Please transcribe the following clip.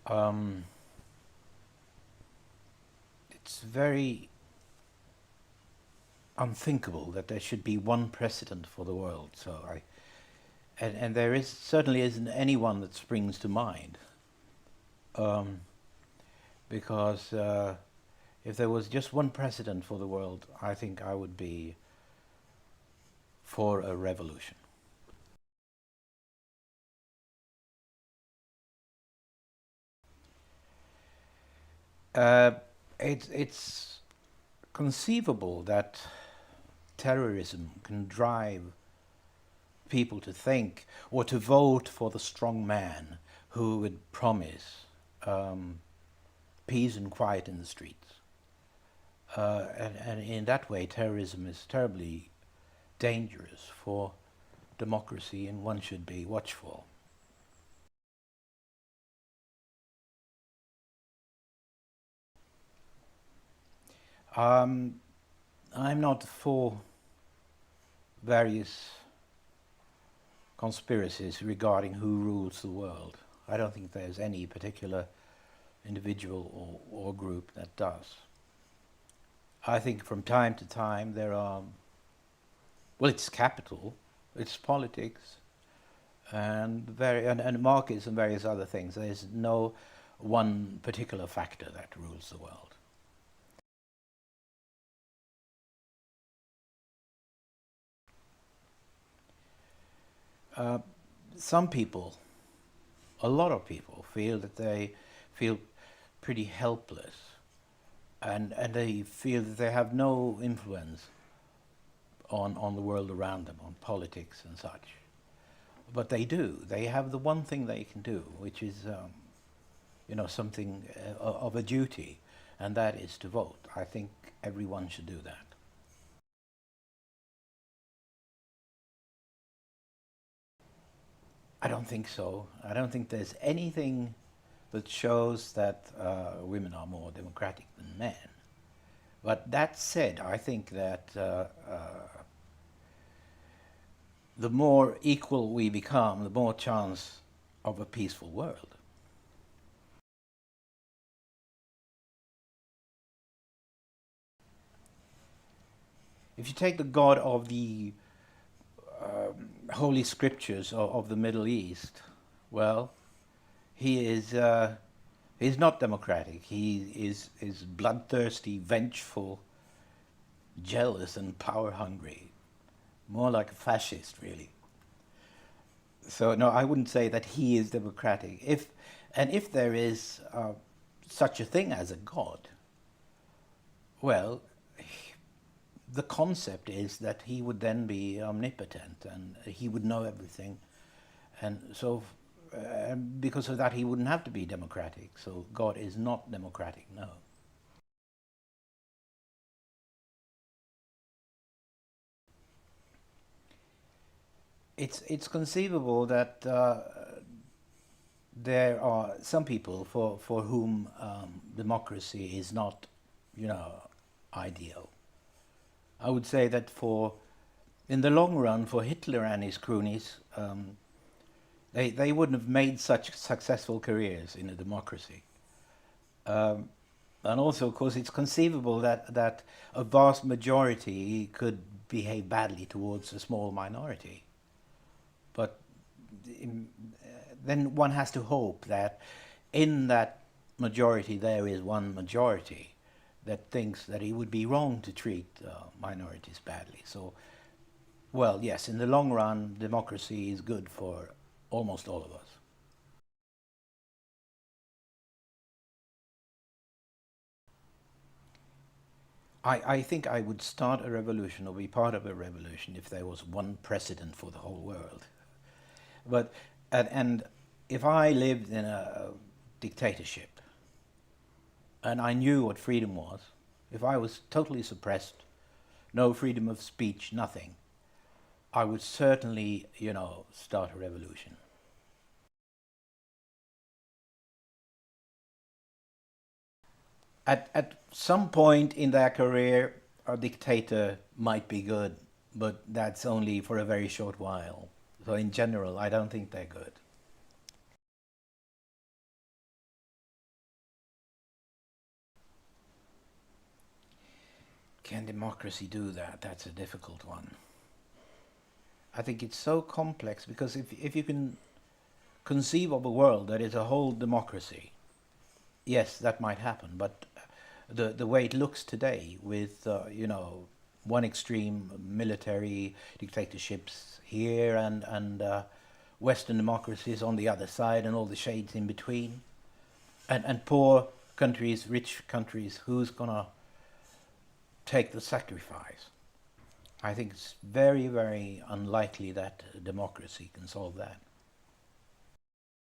Um, it's very unthinkable that there should be one precedent for the world. And there is certainly isn't anyone that springs to mind, um, because if there was just one precedent for the world, I think I would be for a revolution. Uh, it's conceivable that terrorism can drive people to think or to vote for the strong man who would promise um, peace and quiet in the streets. And in that way, terrorism is terribly dangerous for democracy, and one should be watchful. Um, I'm not for various conspiracies regarding who rules the world. I don't think there's any particular individual or group that does. I think from time to time there are, well, it's capital, it's politics, and markets and various other things. There's no one particular factor that rules the world. Uh, some people, a lot of people, feel that they feel pretty helpless, and they feel that they have no influence on the world around them, on politics and such. But they do. They have the one thing they can do, which is, something of a duty, and that is to vote. I think everyone should do that. I don't think so. I don't think there's anything that shows that women are more democratic than men. But that said, I think that the more equal we become, the more chance of a peaceful world. If you take the God of the holy scriptures of the Middle East, well, he is he's not democratic. He is bloodthirsty, vengeful, jealous, and power hungry. More like a fascist, really. So no, I wouldn't say that he is democratic. If there is such a thing as a God, well, the concept is that he would then be omnipotent and he would know everything, and so because of that he wouldn't have to be democratic. So God is not democratic. No. It's conceivable that there are some people for whom democracy is not, ideal. I would say that in the long run, for Hitler and his cronies, they wouldn't have made such successful careers in a democracy. Um, and also, of course, it's conceivable that a vast majority could behave badly towards a small minority. But in, then one has to hope that in that majority there is one majority that thinks that it would be wrong to treat minorities badly. So, well, yes, in the long run, democracy is good for almost all of us. I think I would start a revolution or be part of a revolution if there was one president for the whole world. But and if I lived in a dictatorship and I knew what freedom was, if I was totally suppressed, no freedom of speech, nothing, I would certainly, start a revolution. At some point in their career, a dictator might be good, but that's only for a very short while. So in general, I don't think they're good. Can democracy do that? That's a difficult one. I think it's so complex because if you can conceive of a world that is a whole democracy, yes, that might happen. But the way it looks today, with one extreme military dictatorships here and Western democracies on the other side, and all the shades in between, and poor countries, rich countries, who's gonna take the sacrifice? I think it's very, very unlikely that democracy can solve that.